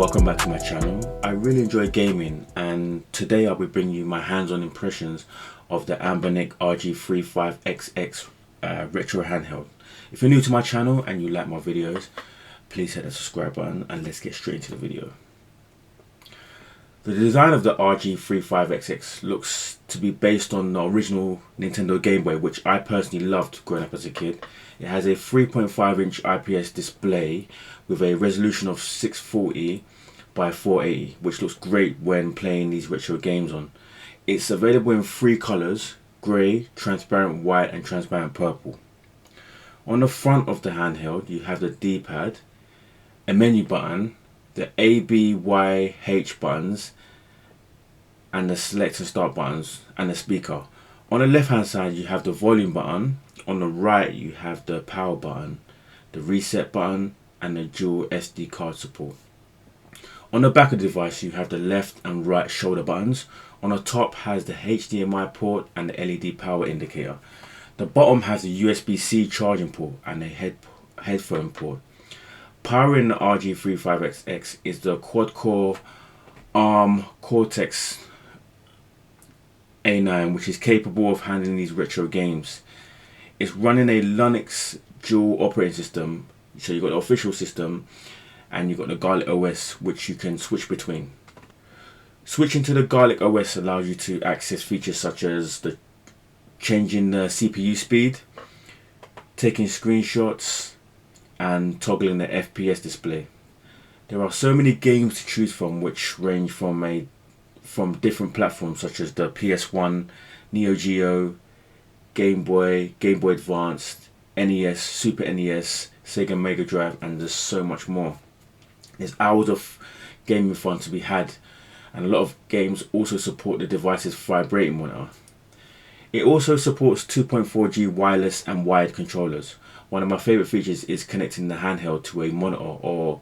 welcome back to my channel. I really enjoy gaming, and today I'll be bringing you my hands-on impressions of the ANBERNIC RG35XX retro handheld. If you're new to my channel and you like my videos, please hit the subscribe button and let's get straight into the video. The design of the RG35XX looks to be based on the original Nintendo Game Boy, which I personally loved growing up as a kid. It has a 3.5-inch IPS display with a resolution of 640 by 480, which looks great when playing these retro games on. It's available in three colors: grey, transparent white and transparent purple. On the front of the handheld you have the D-pad, a menu button, the A, B, Y, H buttons, and the select and start buttons, and the speaker. On the left hand side you have the volume button, on the right you have the power button, the reset button and the dual SD card support. On the back of the device you have the left and right shoulder buttons. On the top has the HDMI port and the LED power indicator. The bottom has a USB-C charging port and a headphone port. Powering the RG35XX is the quad-core ARM Cortex A9, which is capable of handling these retro games. It's running a Linux dual operating system, so you've got the official system and you've got the Garlic OS, which you can switch between. Switching to the Garlic OS allows you to access features such as changing the CPU speed, taking screenshots, and toggling the FPS display. There are so many games to choose from, which range from different platforms such as the PS1, Neo Geo, Game Boy, Game Boy Advanced, NES, Super NES, Sega Mega Drive, and there's so much more. There's hours of gaming fun to be had, and a lot of games also support the device's vibrating monitor. It also supports 2.4G wireless and wired controllers. One of my favorite features is connecting the handheld to a monitor or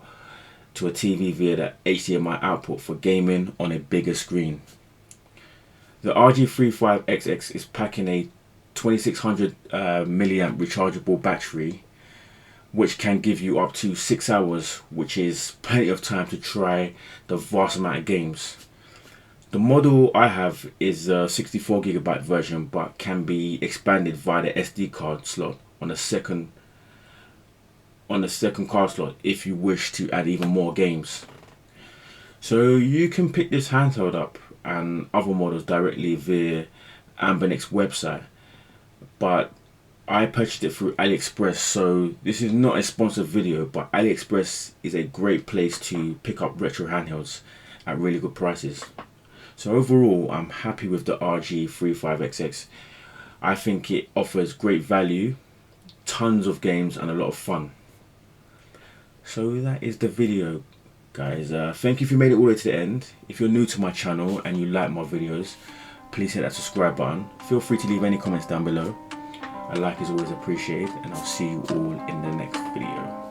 to a TV via the HDMI output for gaming on a bigger screen. The RG35XX is packing a 2600 milliamp rechargeable battery, which can give you up to 6 hours, which is plenty of time to try the vast amount of games. The model I have is a 64GB version, but can be expanded via the SD card slot on the second card slot if you wish to add even more games. So you can pick this handheld up and other models directly via ANBERNIC's website, but I purchased it through AliExpress, so this is not a sponsored video, but AliExpress is a great place to pick up retro handhelds at really good prices. So overall I'm happy with the RG35XX. I think it offers great value, tons of games and a lot of fun. So that is the video, guys. Thank you if you made it all the way to the end. If you're new to my channel and you like my videos, please hit that subscribe button. Feel free to leave any comments down below. A like is always appreciated, and I'll see you all in the next video.